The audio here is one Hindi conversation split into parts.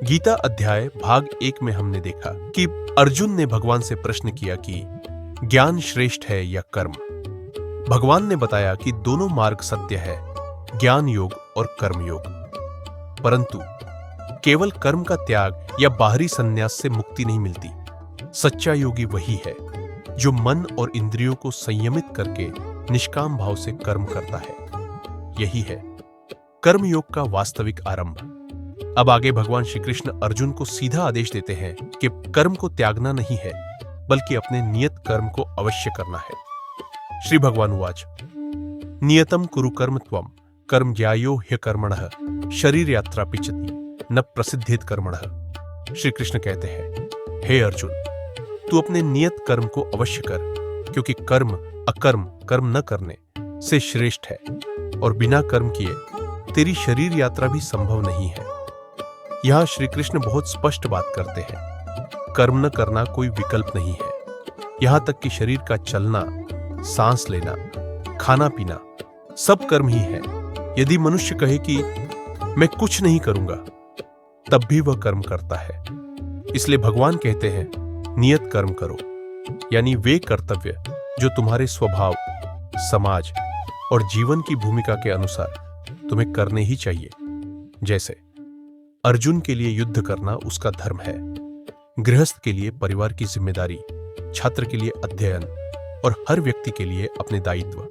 गीता अध्याय भाग 1 में हमने देखा कि अर्जुन ने भगवान से प्रश्न किया कि ज्ञान श्रेष्ठ है या कर्म। भगवान ने बताया कि दोनों मार्ग सत्य है, ज्ञान योग और कर्म योग। परंतु केवल कर्म का त्याग या बाहरी संन्यास से मुक्ति नहीं मिलती। सच्चा योगी वही है जो मन और इंद्रियों को संयमित करके निष्काम भाव से कर्म करता है। यही है कर्म योग का वास्तविक आरंभ। अब आगे भगवान श्री कृष्ण अर्जुन को सीधा आदेश देते हैं कि कर्म को त्यागना नहीं है, बल्कि अपने नियत कर्म को अवश्य करना है। श्री भगवान उवाच नियतम कुरु कर्म त्वम कर्म ज्यायो ह्यकर्मणः शरीर यात्रा पिचति न प्रसिद्धित कर्मणः। श्री कृष्ण कहते हैं, हे अर्जुन, तू अपने नियत कर्म को अवश्य कर, क्योंकि कर्म अकर्म कर्म न करने से श्रेष्ठ है और बिना कर्म किए तेरी शरीर यात्रा भी संभव नहीं है। यहां श्री कृष्ण बहुत स्पष्ट बात करते हैं, कर्म न करना कोई विकल्प नहीं है। यहां तक कि शरीर का चलना, सांस लेना, खाना पीना सब कर्म ही है। यदि मनुष्य कहे कि मैं कुछ नहीं करूंगा, तब भी वह कर्म करता है। इसलिए भगवान कहते हैं, नियत कर्म करो, यानी वे कर्तव्य जो तुम्हारे स्वभाव, समाज और जीवन की भूमिका के अनुसार तुम्हें करने ही चाहिए। जैसे अर्जुन के लिए युद्ध करना उसका धर्म है, गृहस्थ के लिए परिवार की जिम्मेदारी, छात्र के लिए अध्ययन और हर व्यक्ति के लिए अपने दायित्व।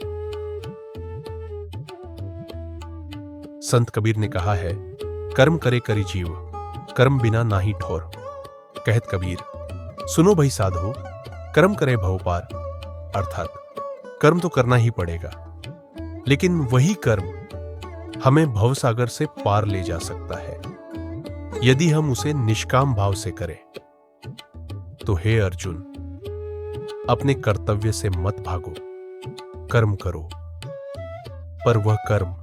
संत कबीर ने कहा है, कर्म करे करी जीव, कर्म बिना नाही ठोर। कहत कबीर, सुनो भई साधो, कर्म करे भव पार। अर्थात कर्म तो करना ही पड़ेगा, लेकिन वही कर्म हमें भवसागर से पार ले जा सकता है यदि हम उसे निष्काम भाव से करें। तो हे अर्जुन, अपने कर्तव्य से मत भागो, कर्म करो, पर वह कर्म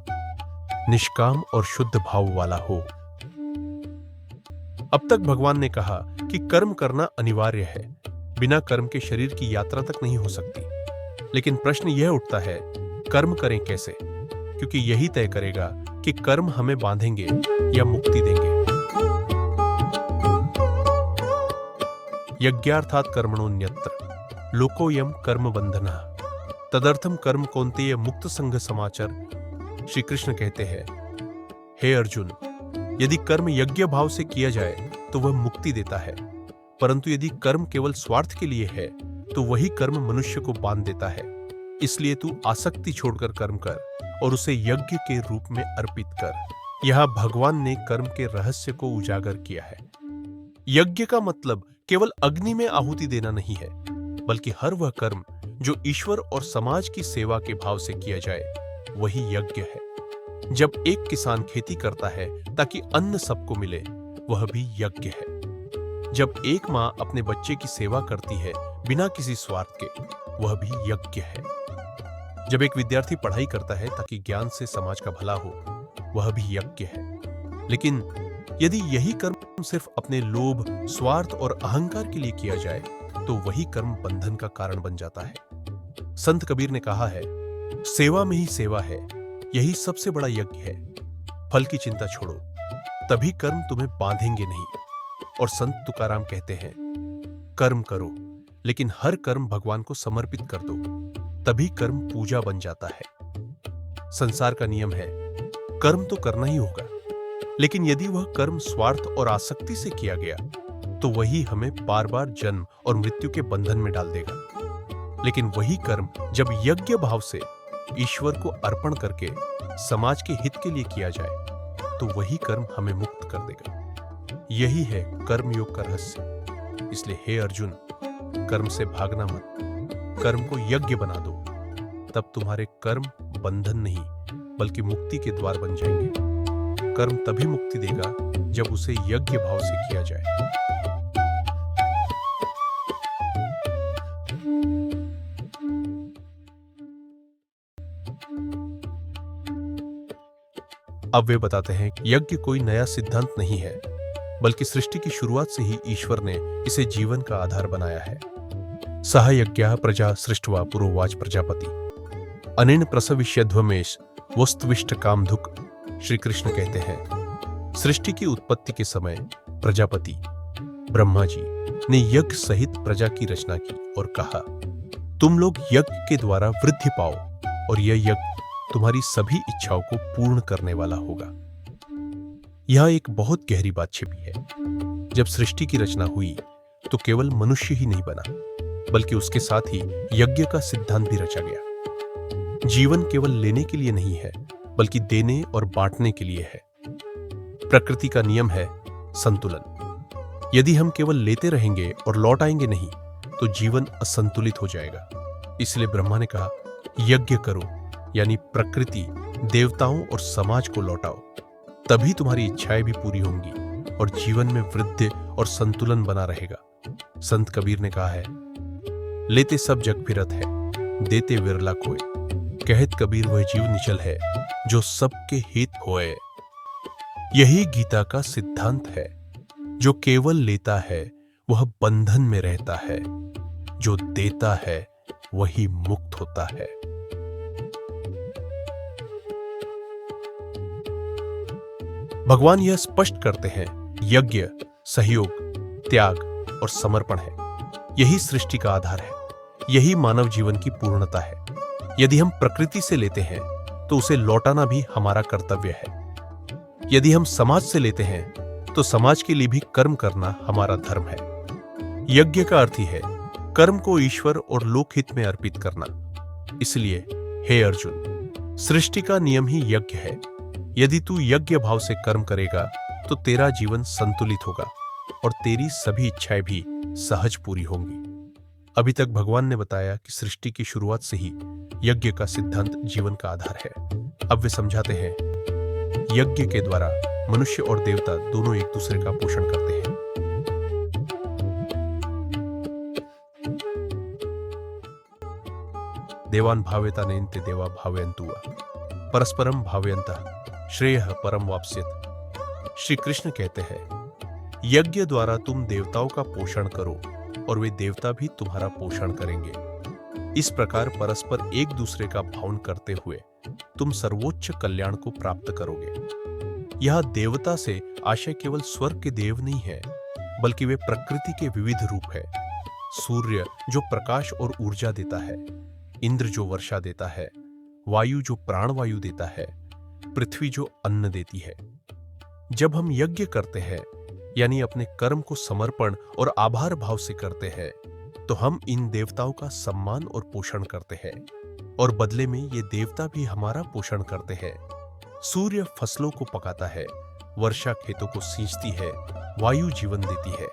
निष्काम और शुद्ध भाव वाला हो। अब तक भगवान ने कहा कि कर्म करना अनिवार्य है, बिना कर्म के शरीर की यात्रा तक नहीं हो सकती। लेकिन प्रश्न यह उठता है, कर्म करें कैसे? क्योंकि यही तय करेगा कि कर्म हमें बांधेंगे या मुक्ति देंगे। यज्ञार्थात कर्मणोन्यत्र लोकोयम कर्म बंधनः तदर्थम कर्म कौन्तेय मुक्त संघ समाचार। श्री कृष्ण कहते हैं, हे अर्जुन, यदि कर्म यज्ञ भाव से किया जाए तो वह मुक्ति देता है, परंतु यदि कर्म केवल स्वार्थ के लिए है तो वही कर्म मनुष्य को बांध देता है। इसलिए तू आसक्ति छोड़कर कर्म कर और उसे यज्ञ के रूप में अर्पित कर। यहां भगवान ने कर्म के रहस्य को उजागर किया है। यज्ञ का मतलब केवल अग्नि में आहुति देना नहीं है, बल्कि हर वह कर्म जो ईश्वर और समाज की सेवा के भाव से किया जाए, वही यज्ञ है। जब एक किसान खेती करता है ताकि अन्न सबको मिले, वह भी यज्ञ है। जब एक मां अपने बच्चे की सेवा करती है बिना किसी स्वार्थ के, वह भी यज्ञ है। जब एक विद्यार्थी पढ़ाई करता है ताकि ज्ञान से समाज का भला हो, वह भी यज्ञ है। लेकिन यदि यही कर्म सिर्फ अपने लोभ, स्वार्थ और अहंकार के लिए किया जाए, तो वही कर्म बंधन का कारण बन जाता है। संत कबीर ने कहा है, सेवा में ही सेवा है, यही सबसे बड़ा यज्ञ है। फल की चिंता छोड़ो, तभी कर्म तुम्हें बांधेंगे नहीं। और संत तुकाराम कहते हैं, कर्म करो, लेकिन हर कर्म भगवान को समर्पित कर दो, तभी कर्म पूजा बन जाता है। संसार का नियम है, कर्म तो करना ही होगा, लेकिन यदि वह कर्म स्वार्थ और आसक्ति से किया गया, तो वही हमें बार बार जन्म और मृत्यु के बंधन में डाल देगा। लेकिन वही कर्म जब यज्ञ भाव से ईश्वर को अर्पण करके समाज के हित के लिए किया जाए, तो वही कर्म हमें मुक्त कर देगा। यही है कर्मयोग का रहस्य। इसलिए हे अर्जुन, कर्म से भागना मत, कर्म को यज्ञ बना दो, तब तुम्हारे कर्म बंधन नहीं बल्कि मुक्ति के द्वार बन जाएंगे। कर्म तभी मुक्ति देगा जब उसे यज्ञ भाव से किया जाए। अब वे बताते हैं कि यज्ञ कोई नया सिद्धांत नहीं है, बल्कि सृष्टि की शुरुआत से ही ईश्वर ने इसे जीवन का आधार बनाया है। सह यज्ञः प्रजा सृष्ट्वा पुरोवाच प्रजापति अनेन प्रसविष्यध्वमेश वस्तुविष्ट कामधुक। श्री कृष्ण कहते हैं, सृष्टि की उत्पत्ति के समय प्रजापति ब्रह्मा जी ने यज्ञ सहित प्रजा की रचना की और कहा, तुम लोग यज्ञ के द्वारा वृद्धि पाओ और यह यज्ञ तुम्हारी सभी इच्छाओं को पूर्ण करने वाला होगा। यह एक बहुत गहरी बात छिपी है। जब सृष्टि की रचना हुई तो केवल मनुष्य ही नहीं बना, बल्कि उसके साथ ही यज्ञ का सिद्धांत भी रचा गया। जीवन केवल लेने के लिए नहीं है, बल्कि देने और बांटने के लिए है। प्रकृति का नियम है संतुलन। यदि हम केवल लेते रहेंगे और लौट आएंगे नहीं, तो जीवन असंतुलित हो जाएगा। इसलिए ब्रह्मा ने कहा, यज्ञ करो, यानी प्रकृति, देवताओं और समाज को लौटाओ। तभी तुम्हारी इच्छाएं भी पूरी होंगी और जीवन में वृद्धि और संतुलन बना रहेगा। संत कबीर ने कहा है, लेते सब जग फिरत है, देते विरला कोय। कहत कबीर वह जीव निचल है, जो सबके हित होए। यही गीता का सिद्धांत है। जो केवल लेता है वह बंधन में रहता है, जो देता है वही मुक्त होता है। भगवान यह स्पष्ट करते हैं, यज्ञ, सहयोग, त्याग और समर्पण है। यही सृष्टि का आधार है। यही मानव जीवन की पूर्णता है। यदि हम प्रकृति से लेते हैं तो उसे लौटाना भी हमारा कर्तव्य है। यदि हम समाज से लेते हैं तो समाज के लिए भी कर्म करना हमारा धर्म है। यज्ञ का अर्थ ही है कर्म को ईश्वर और लोकहित में अर्पित करना। इसलिए हे अर्जुन, सृष्टि का नियम ही यज्ञ है। यदि तू यज्ञ भाव से कर्म करेगा तो तेरा जीवन संतुलित होगा और तेरी सभी इच्छाएं भी सहज पूरी होंगी। अभी तक भगवान ने बताया कि सृष्टि की शुरुआत से ही यज्ञ का सिद्धांत जीवन का आधार है। अब वे समझाते हैं, यज्ञ के द्वारा मनुष्य और देवता दोनों एक दूसरे का पोषण करते हैं। देवान भावेता नेन्ते देवा भावयन्तुवा परस्परम भावयन्तः श्रेयः परम वाप्स्यत। श्री कृष्ण कहते हैं, यज्ञ द्वारा तुम देवताओं का पोषण करो और वे देवता भी तुम्हारा पोषण करेंगे। इस प्रकार परस्पर एक दूसरे का भावन करते हुए तुम सर्वोच्च कल्याण को प्राप्त करोगे। यह देवता से आशय केवल स्वर्ग के देव नहीं है, बल्कि वे प्रकृति के विविध रूप है। सूर्य जो प्रकाश और ऊर्जा देता है, इंद्र जो वर्षा देता है, वायु जो प्राणवायु देता है, पृथ्वी जो अन्न देती है। जब हम यज्ञ करते हैं, यानी अपने कर्म को समर्पण और आभार भाव से करते हैं, तो हम इन देवताओं का सम्मान और पोषण करते हैं और बदले में ये देवता भी हमारा पोषण करते हैं। सूर्य फसलों को पकाता है, वर्षा खेतों को सींचती है, वायु जीवन देती है।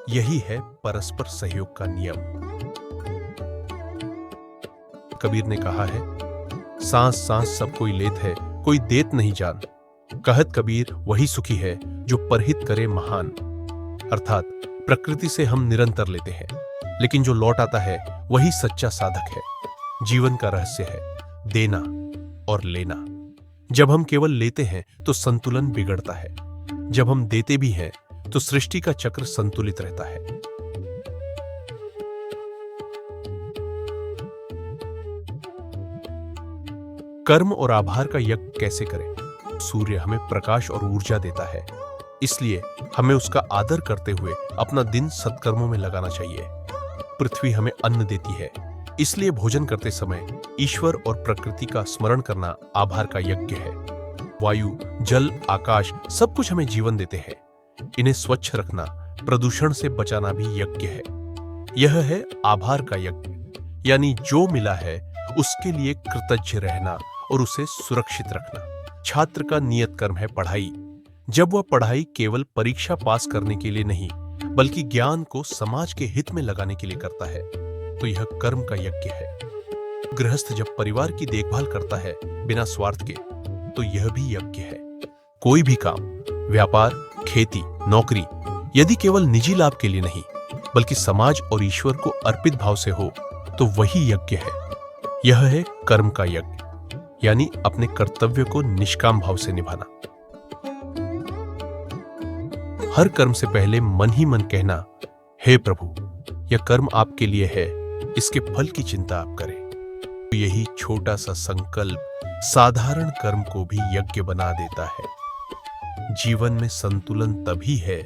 यही है परस्पर सहयोग का नियम। कबीर ने कहा है, सांस सांस सब कोई लेत है, कोई देत नहीं जान। कहत कबीर वही सुखी है, जो परहित करे महान। अर्थात प्रकृति से हम निरंतर लेते हैं, लेकिन जो लौट आता है वही सच्चा साधक है। जीवन का रहस्य है देना और लेना। जब हम केवल लेते हैं तो संतुलन बिगड़ता है। जब हम देते भी हैं तो सृष्टि का चक्र संतुलित रहता है। कर्म और आभार का यज्ञ कैसे करें? सूर्य हमें प्रकाश और ऊर्जा देता है, इसलिए हमें उसका आदर करते हुए अपना दिन सत्कर्मों में लगाना चाहिए। पृथ्वी हमें अन्न देती है, इसलिए भोजन करते समय ईश्वर और प्रकृति का स्मरण करना आभार का यज्ञ है। वायु, जल, आकाश सब कुछ हमें जीवन देते हैं। इन्हें स्वच्छ रखना, प्रदूषण से बचाना भी यज्ञ है। यह है आभार का यज्ञ, यानी जो मिला है उसके लिए कृतज्ञ रहना और उसे सुरक्षित रखना। छात्र का नियत कर्म है पढ़ाई। जब वह पढ़ाई केवल परीक्षा पास करने के लिए नहीं, बल्कि ज्ञान को समाज के हित में लगाने के लिए करता है, तो यह कर्म का यज्ञ है। गृहस्थ जब परिवार की देखभाल करता है बिना स्वार्थ के, तो यह भी यज्ञ है। कोई भी काम, व्यापार, खेती, नौकरी, यदि केवल निजी लाभ के लिए नहीं, बल्कि समाज और ईश्वर को अर्पित भाव से हो, तो वही यज्ञ है। यह है कर्म का यज्ञ, यानी अपने कर्तव्य को निष्काम भाव से निभाना। हर कर्म से पहले मन ही मन कहना, हे प्रभु, यह कर्म आपके लिए है, इसके फल की चिंता आप करें। यही छोटा सा संकल्प साधारण कर्म को भी यज्ञ बना देता है। जीवन में संतुलन तभी है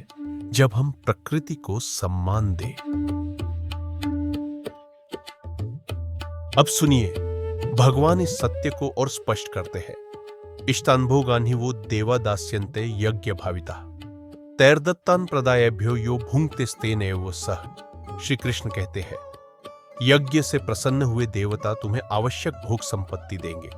जब हम प्रकृति को सम्मान दें। अब सुनिए, भगवान इस सत्य को और स्पष्ट करते हैं। इष्टान्भोगानि वो देवा दास्यन्ते यज्ञ भाविता तैर्दत्तान प्रदायभ्यो यो भुंक्तेस्तेनैव सह। श्री कृष्ण कहते हैं, यज्ञ से प्रसन्न हुए देवता तुम्हें आवश्यक भोग संपत्ति देंगे,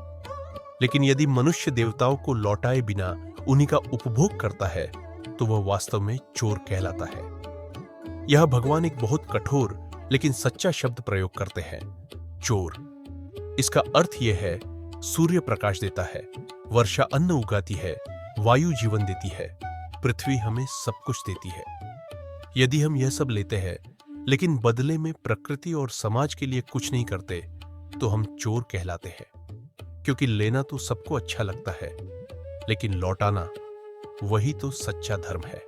लेकिन यदि मनुष्य देवताओं को लौटाए बिना उन्हीं का उपभोग करता है तो वह वास्तव में चोर कहलाता है। यह भगवान एक बहुत कठोर लेकिन सच्चा शब्द प्रयोग करते हैं, चोर। इसका अर्थ यह है, सूर्य प्रकाश देता है, वर्षा अन्न उगाती है, वायु जीवन देती है, पृथ्वी हमें सब कुछ देती है। यदि हम यह सब लेते हैं लेकिन बदले में प्रकृति और समाज के लिए कुछ नहीं करते तो हम चोर कहलाते हैं। क्योंकि लेना तो सबको अच्छा लगता है, लेकिन लौटाना वही तो सच्चा धर्म है।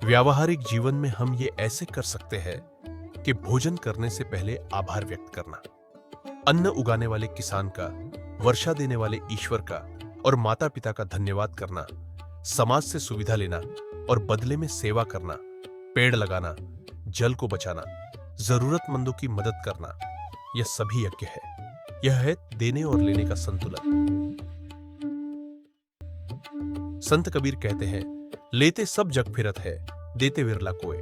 व्यावहारिक जीवन में हम ये ऐसे कर सकते हैं कि भोजन करने से पहले आभार व्यक्त करना, अन्न उगाने वाले किसान का, वर्षा देने वाले ईश्वर का और माता पिता का धन्यवाद करना, समाज से सुविधा लेना और बदले में सेवा करना, पेड़ लगाना, जल को बचाना, जरूरतमंदों की मदद करना, यह सभी यज्ञ है। यह है देने और लेने का संतुलन। संत कबीर कहते हैं, लेते सब जग फिरत है, देते विरला कोय।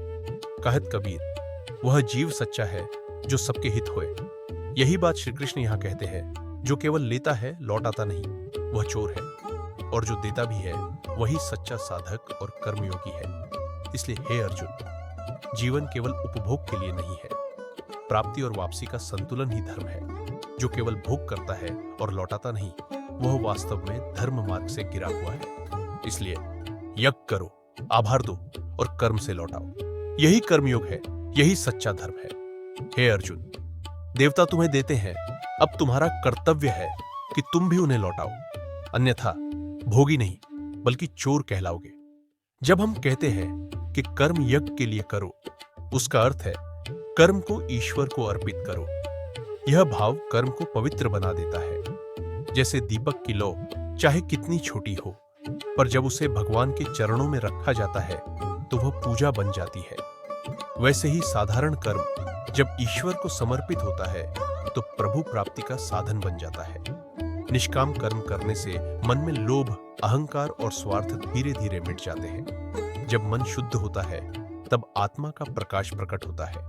कहत कबीर, वह जीव सच्चा है जो सबके हित होए। यही बात श्री कृष्ण यहां कहते हैं, जो केवल लेता है लौटाता नहीं, वह चोर है, और जो देता भी है वही सच्चा साधक और कर्मयोगी है। इसलिए हे अर्जुन, जीवन केवल उपभोग के लिए नहीं है। प्राप्ति और वापसी का संतुलन ही धर्म है। जो केवल भोग करता है और लौटाता नहीं, वह वास्तव में धर्म मार्ग से गिरा हुआ है। इसलिए यज्ञ करो, आभार दो और कर्म से लौटाओ। यही कर्मयोग है, यही सच्चा धर्म है। हे अर्जुन, देवता तुम्हें देते हैं, अब तुम्हारा कर्तव्य है कि तुम भी उन्हें लौटाओ, अन्यथा भोगी नहीं बल्कि चोर कहलाओगे। जब हम कहते हैं कि कर्म यज्ञ के लिए करो, उसका अर्थ है कर्म को ईश्वर को अर्पित करो। यह भाव कर्म को पवित्र बना देता है। जैसे दीपक की लौ चाहे कितनी छोटी हो, पर जब उसे भगवान के चरणों में रखा जाता है तो वह पूजा बन जाती है। वैसे ही साधारण कर्म जब ईश्वर को समर्पित होता है तो प्रभु प्राप्ति का साधन बन जाता है। निष्काम कर्म करने से मन में लोभ, अहंकार और स्वार्थ धीरे धीरे मिट जाते हैं। जब मन शुद्ध होता है तब आत्मा का प्रकाश प्रकट होता है।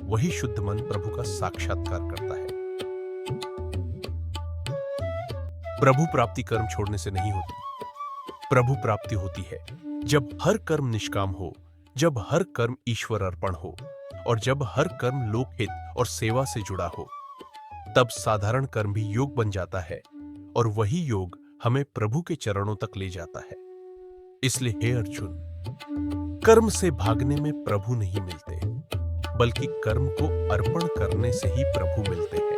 वही शुद्ध मन प्रभु का साक्षात्कार करता है। प्रभु प्राप्ति कर्म छोड़ने से नहीं होती। प्रभु प्राप्ति होती है जब हर कर्म निष्काम हो, जब हर कर्म ईश्वर अर्पण हो और जब हर कर्म लोकहित और सेवा से जुड़ा हो। तब साधारण कर्म भी योग बन जाता है और वही योग हमें प्रभु के चरणों तक ले जाता है। इसलिए हे अर्जुन, कर्म से भागने में प्रभु नहीं मिलते, बल्कि कर्म को अर्पण करने से ही प्रभु मिलते हैं।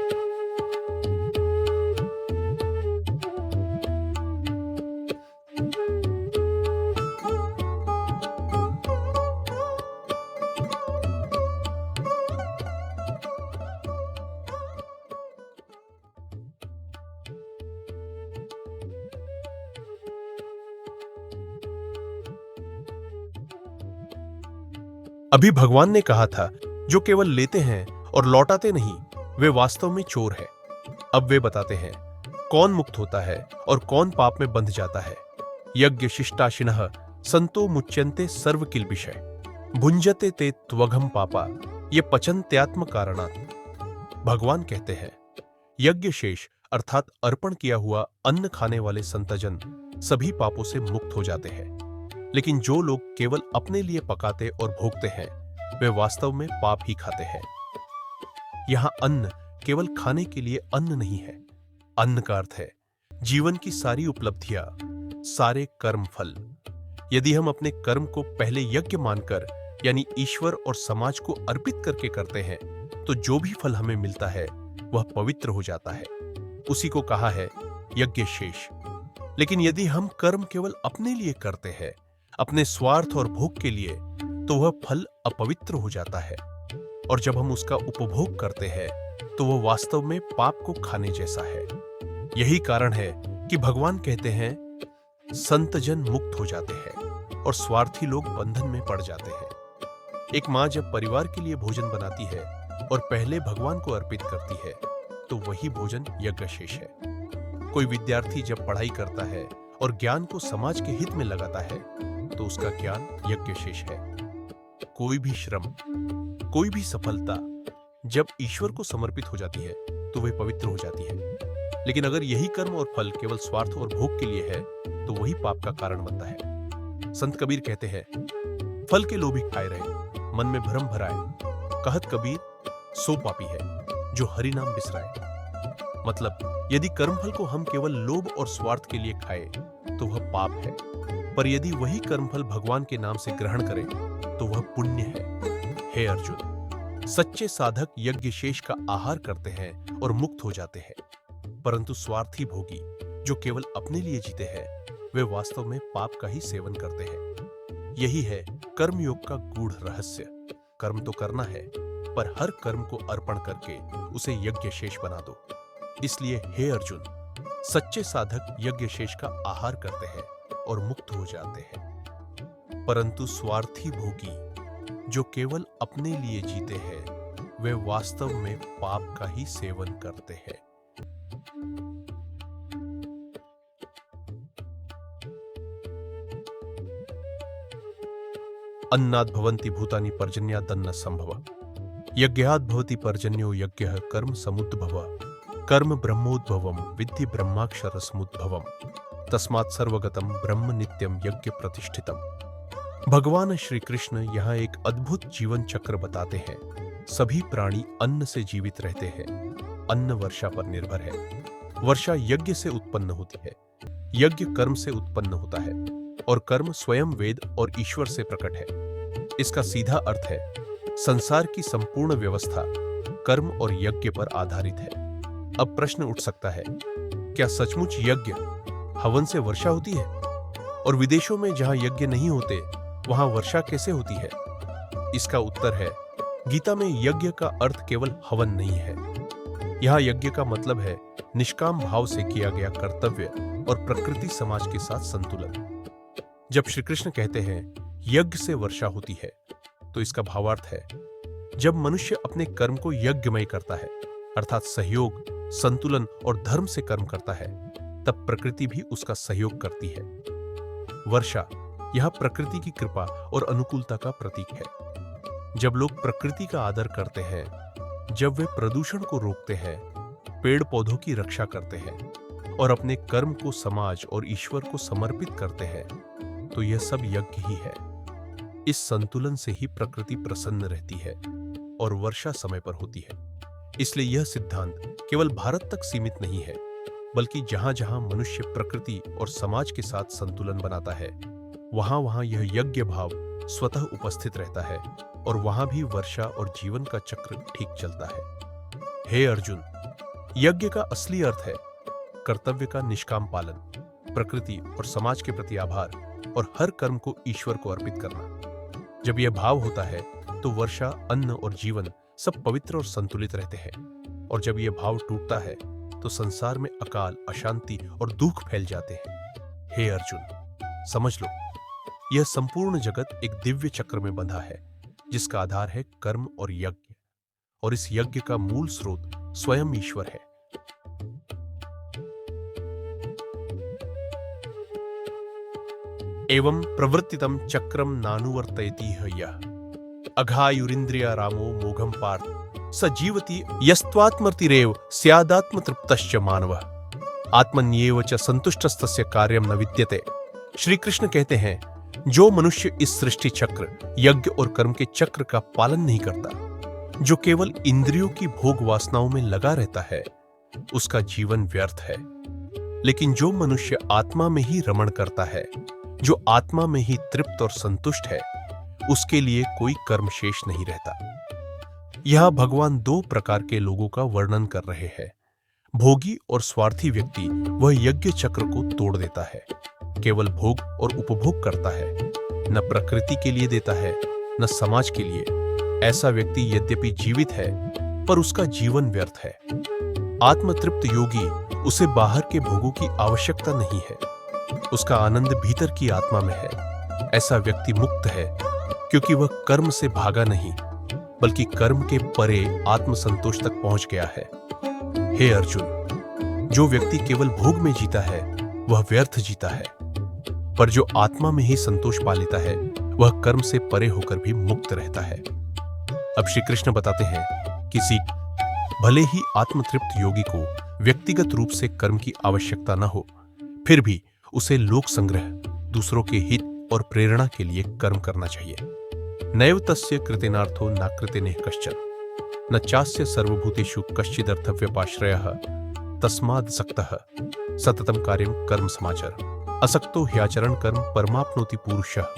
अभी भगवान ने कहा था, जो केवल लेते हैं और लौटाते नहीं, वे वास्तव में चोर है। अब वे बताते हैं कौन मुक्त होता है और कौन पाप में बंध जाता है। यज्ञ शिष्टाशिनः संतो मुच्यन्ते सर्व किल्बिषय भुंजते ते त्वघम पापा ये पचन्त्यात्म कारणात्। भगवान कहते हैं, यज्ञ शेष अर्थात अर्पण किया हुआ अन्न खाने वाले संतजन सभी पापों से मुक्त हो जाते हैं। लेकिन जो लोग केवल अपने लिए पकाते और भोगते हैं, वे वास्तव में पाप ही खाते हैं। यहां अन्न केवल खाने के लिए अन्न नहीं है। अन्न का अर्थ है जीवन की सारी उपलब्धियां, सारे कर्म फल। यदि हम अपने कर्म को पहले यज्ञ मानकर यानी ईश्वर और समाज को अर्पित करके करते हैं, तो जो भी फल हमें मिलता है वह पवित्र हो जाता है। उसी को कहा है यज्ञ शेष। लेकिन यदि हम कर्म केवल अपने लिए करते हैं, अपने स्वार्थ और भोग के लिए, तो वह फल अपवित्र हो जाता है। और जब हम उसका उपभोग करते हैं तो वह वास्तव में पाप को खाने जैसा है। यही कारण है कि भगवान कहते हैं संत जन मुक्त हो जाते हैं और स्वार्थी लोग बंधन में पड़ जाते हैं। एक माँ जब परिवार के लिए भोजन बनाती है और पहले भगवान को अर्पित करती है तो वही भोजन यज्ञ शेष है। कोई विद्यार्थी जब पढ़ाई करता है और ज्ञान को समाज के हित में लगाता है तो उसका ज्ञान यज्ञ शेष है। कोई भी श्रम, कोई भी सफलता जब ईश्वर को समर्पित हो जाती है तो वह पवित्र हो जाती है। लेकिन अगर यही कर्म और फल केवल स्वार्थ और भोग के लिए है तो वही पाप का कारण बनता है। संत कबीर कहते हैं, फल के लोभी खाए रहे, मन में भ्रम भराए, कहत कबीर सो पापी है जो हरि नाम बिसराए। मतलब यदि कर्मफल को हम केवल लोभ और स्वार्थ के लिए खाए तो वह पाप है, पर यदि वही कर्मफल भगवान के नाम से ग्रहण करें तो वह पुण्य है। हे अर्जुन, सच्चे साधक यज्ञ शेष का आहार करते हैं और मुक्त हो जाते हैं, परंतु स्वार्थी भोगी जो केवल अपने लिए जीते हैं वे वास्तव में पाप का ही सेवन करते हैं। यही है कर्मयोग का गूढ़ रहस्य। कर्म तो करना है, पर हर कर्म को अर्पण करके उसे यज्ञ शेष बना दो। इसलिए हे अर्जुन, सच्चे साधक यज्ञ शेष का आहार करते हैं और मुक्त हो जाते हैं, परंतु स्वार्थी भोगी जो केवल अपने लिए जीते हैं वे वास्तव में पाप का ही सेवन करते हैं। अन्नाद् भवन्ति भूतानि पर्जन्यादन्न संभव यज्ञाद् भवति पर्जन्यो यज्ञः कर्म समुद्भव कर्म ब्रह्मोद्भवम् विद्धि ब्रह्माक्षर समुद्भवम् तस्मात् सर्वगतम् ब्रह्म नित्यम यज्ञ प्रतिष्ठितम्। भगवान श्री कृष्ण यहाँ एक अद्भुत जीवन चक्र बताते हैं। सभी प्राणी अन्न से जीवित रहते हैं। अन्न वर्षा पर निर्भर है। वर्षा यज्ञ से उत्पन्न होती है, यज्ञ कर्म से उत्पन्न होता है और कर्म स्वयं वेद और ईश्वर से प्रकट है। इसका सीधा अर्थ है संसार की संपूर्ण व्यवस्था कर्म और यज्ञ पर आधारित है। अब प्रश्न उठ सकता है, क्या सचमुच यज्ञ हवन से वर्षा होती है? और विदेशों में जहां यज्ञ नहीं होते वहां वर्षा कैसे होती है? इसका उत्तर है, गीता में यज्ञ का अर्थ केवल हवन नहीं है। यहां यज्ञ का मतलब है निष्काम भाव से किया गया कर्तव्य और प्रकृति समाज के साथ संतुलन। जब श्री कृष्ण कहते हैं यज्ञ से वर्षा होती है तो इसका भावार्थ है जब मनुष्य अपने कर्म को यज्ञमय करता है, अर्थात सहयोग, संतुलन और धर्म से कर्म करता है, तब प्रकृति भी उसका सहयोग करती है। वर्षा यह प्रकृति की कृपा और अनुकूलता का प्रतीक है। जब लोग प्रकृति का आदर करते हैं, जब वे प्रदूषण को रोकते हैं, पेड़ पौधों की रक्षा करते हैं और अपने कर्म को समाज और ईश्वर को समर्पित करते हैं, तो यह सब यज्ञ ही है। इस संतुलन से ही प्रकृति प्रसन्न रहती है और वर्षा समय पर होती है। इसलिए यह सिद्धांत केवल भारत तक सीमित नहीं है, बल्कि जहां जहां मनुष्य प्रकृति और समाज के साथ संतुलन बनाता है, वहां वहां यह यज्ञ भाव स्वतः उपस्थित रहता है और वहां भी वर्षा और जीवन का चक्र ठीक चलता है। हे अर्जुन, यज्ञ का असली अर्थ है कर्तव्य का निष्काम पालन, प्रकृति और समाज के प्रति आभार और हर कर्म को ईश्वर को अर्पित करना। जब यह भाव होता है तो वर्षा, अन्न और जीवन सब पवित्र और संतुलित रहते हैं, और जब यह भाव टूटता है तो संसार में अकाल, अशांति और दुख फैल जाते हैं। हे अर्जुन, समझ लो, यह संपूर्ण जगत एक दिव्य चक्र में बंधा है जिसका आधार है कर्म और यज्ञ, और इस यज्ञ का मूल स्रोत स्वयं ईश्वर है। एवं प्रवृत्तितम चक्रम नानुवर्तयति यः अघायुरिन्द्रिया रामो मोघम पार्थ स जीवति यस्त्वात्मतिरेव स्यादात्मतृप्तश्च मानवः आत्मन्येव च संतुष्टस्तस्य कार्यम न विद्यते। श्री कृष्ण कहते हैं, जो मनुष्य इस सृष्टि चक्र, यज्ञ और कर्म के चक्र का पालन नहीं करता, जो केवल इंद्रियों की भोग वासनाओं में लगा रहता है, उसका जीवन व्यर्थ है। लेकिन जो मनुष्य आत्मा में ही रमण करता है, जो आत्मा में ही तृप्त और संतुष्ट है, उसके लिए कोई कर्म शेष नहीं रहता। यह भगवान दो प्रकार के लोगों का वर्णन कर रहे हैं। भोगी और स्वार्थी व्यक्ति वह यज्ञ चक्र को तोड़ देता है, केवल भोग और उपभोग करता है, न प्रकृति के लिए देता है, न समाज के लिए, ऐसा व्यक्ति यद्यपि जीवित है पर उसका जीवन व्यर्थ है। आत्मतृप्त योगी, उसे बाहर के भोगों की आवश्यकता नहीं है, उसका आनंद भीतर की आत्मा में है। ऐसा व्यक्ति मुक्त है क्योंकि वह कर्म से भागा नहीं बल्कि कर्म के परे आत्मसंतोष तक पहुंच गया है। हे अर्जुन, जो व्यक्ति केवल भोग में जीता है वह व्यर्थ जीता है, पर जो आत्मा में ही संतोष पा लेता है वह कर्म से परे होकर भी मुक्त रहता है। अब श्री कृष्ण बताते हैं किसी भले ही आत्मतृप्त योगी को व्यक्तिगत रूप से कर्म की आवश्यकता न हो, फिर भी उसे लोक संग्रह, दूसरों के हित और प्रेरणा के लिए कर्म करना चाहिए। नैव तस्य कृतेनार्थो न कृतेनेह कश्चन, न चास्य सर्वभूतेषु कश्चिदर्थव्यपाश्रयः, तस्माद् सक्तः सततं कार्यं कर्म समाचर, असक्तो ह्याचरण कर्म परमाप्नोति पुरुषः।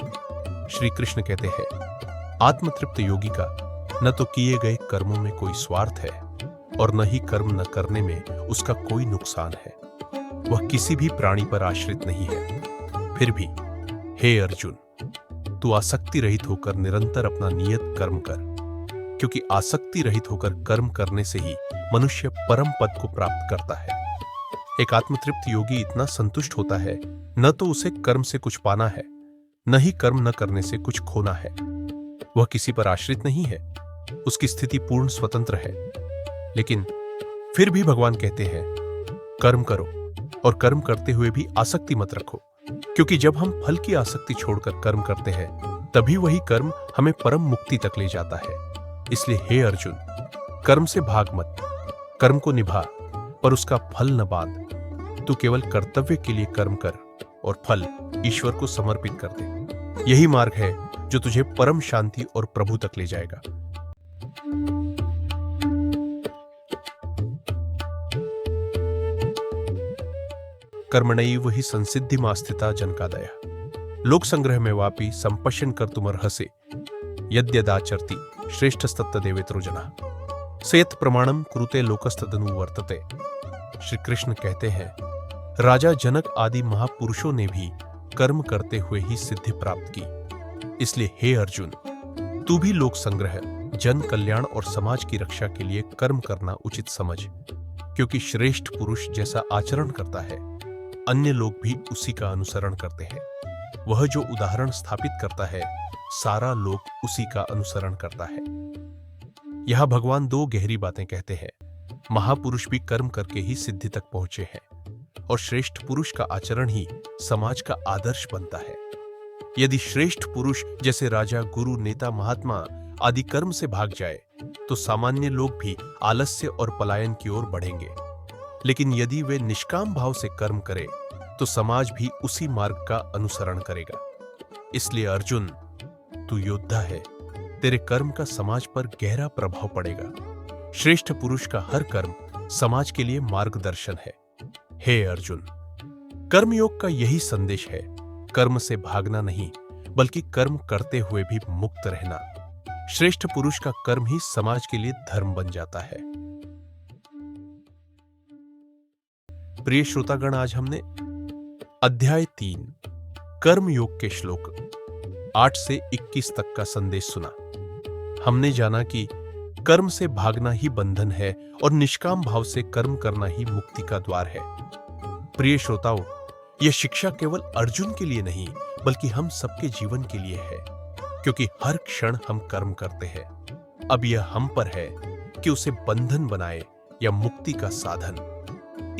श्री कृष्ण कहते हैं, आत्मतृप्त योगी का न तो किए गए कर्मों में कोई स्वार्थ है और न ही कर्म न करने में उसका कोई नुकसान है। वह किसी भी प्राणी पर आश्रित नहीं है। फिर भी हे अर्जुन, तू आसक्ति रहित होकर निरंतर अपना नियत कर्म कर, क्योंकि आसक्ति रहित होकर कर्म करने से ही मनुष्य परम पद को प्राप्त करता है। एक आत्मतृप्त योगी इतना संतुष्ट होता है, न तो उसे कर्म से कुछ पाना है, न ही कर्म न करने से कुछ खोना है। वह किसी पर आश्रित नहीं है, उसकी स्थिति पूर्ण स्वतंत्र है। लेकिन फिर भी भगवान कहते हैं, कर्म करो और कर्म करते हुए भी आसक्ति मत रखो, क्योंकि जब हम फल की आसक्ति छोड़कर कर्म करते हैं तभी वही कर्म हमें परम मुक्ति तक ले जाता है। इसलिए हे अर्जुन, कर्म से भाग मत, कर्म को निभा पर उसका फल न बांध। तू केवल कर्तव्य के लिए कर्म कर और फल ईश्वर को समर्पित कर दे। यही मार्ग है जो तुझे परम शांति और प्रभु तक ले जाएगा। कर्मणैव हि संसिद्धिमास्थिता जनकादय, लोक संग्रह में वापी संपश्यन कर्तुमर्हसे, यद्यदाचरति श्रेष्ठस्तत्तदेवेतरो जनः, सयत् प्रमाणम कुरुते लोकस्तदनु वर्तते। श्री कृष्ण कहते हैं, राजा जनक आदि महापुरुषों ने भी कर्म करते हुए ही सिद्धि प्राप्त की। इसलिए हे अर्जुन, तू भी लोक संग्रह, जन कल्याण और समाज की रक्षा के लिए कर्म करना उचित समझ, क्योंकि श्रेष्ठ पुरुष जैसा आचरण करता है अन्य लोग भी उसी का अनुसरण करते हैं। वह जो उदाहरण स्थापित करता है सारा लोग उसी का अनुसरण करता है। यहां भगवान दो गहरी बातें कहते हैं। महापुरुष भी कर्म करके ही सिद्धि तक पहुंचे हैं और श्रेष्ठ पुरुष का आचरण ही समाज का आदर्श बनता है। यदि श्रेष्ठ पुरुष जैसे राजा, गुरु, नेता, महात्मा आदि कर्म से भाग जाए तो सामान्य लोग भी आलस्य और पलायन की ओर बढ़ेंगे। लेकिन यदि वे निष्काम भाव से कर्म करें तो समाज भी उसी मार्ग का अनुसरण करेगा। इसलिए अर्जुन, तू योद्धा है, तेरे कर्म का समाज पर गहरा प्रभाव पड़ेगा। श्रेष्ठ पुरुष का हर कर्म समाज के लिए मार्गदर्शन है। हे अर्जुन, कर्मयोग का यही संदेश है, कर्म से भागना नहीं बल्कि कर्म करते हुए भी मुक्त रहना। श्रेष्ठ पुरुष का कर्म ही समाज के लिए धर्म बन जाता है। प्रिय श्रोतागण, आज हमने अध्याय 3 कर्म योग के श्लोक 8 से 21 तक का संदेश सुना। हमने जाना कि कर्म से भागना ही बंधन है और निष्काम भाव से कर्म करना ही मुक्ति का द्वार है। प्रिय श्रोताओं, यह शिक्षा केवल अर्जुन के लिए नहीं बल्कि हम सबके जीवन के लिए है, क्योंकि हर क्षण हम कर्म करते हैं। अब यह हम पर है कि उसे बंधन बनाए या मुक्ति का साधन।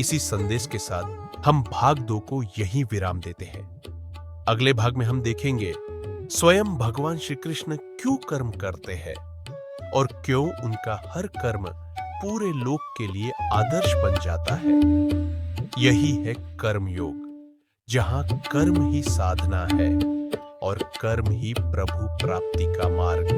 इसी संदेश के साथ हम भाग 2 को यहीं विराम देते हैं। अगले भाग में हम देखेंगे स्वयं भगवान श्री कृष्ण क्यों कर्म करते हैं और क्यों उनका हर कर्म पूरे लोक के लिए आदर्श बन जाता है। यही है कर्म योग, जहां कर्म ही साधना है और कर्म ही प्रभु प्राप्ति का मार्ग।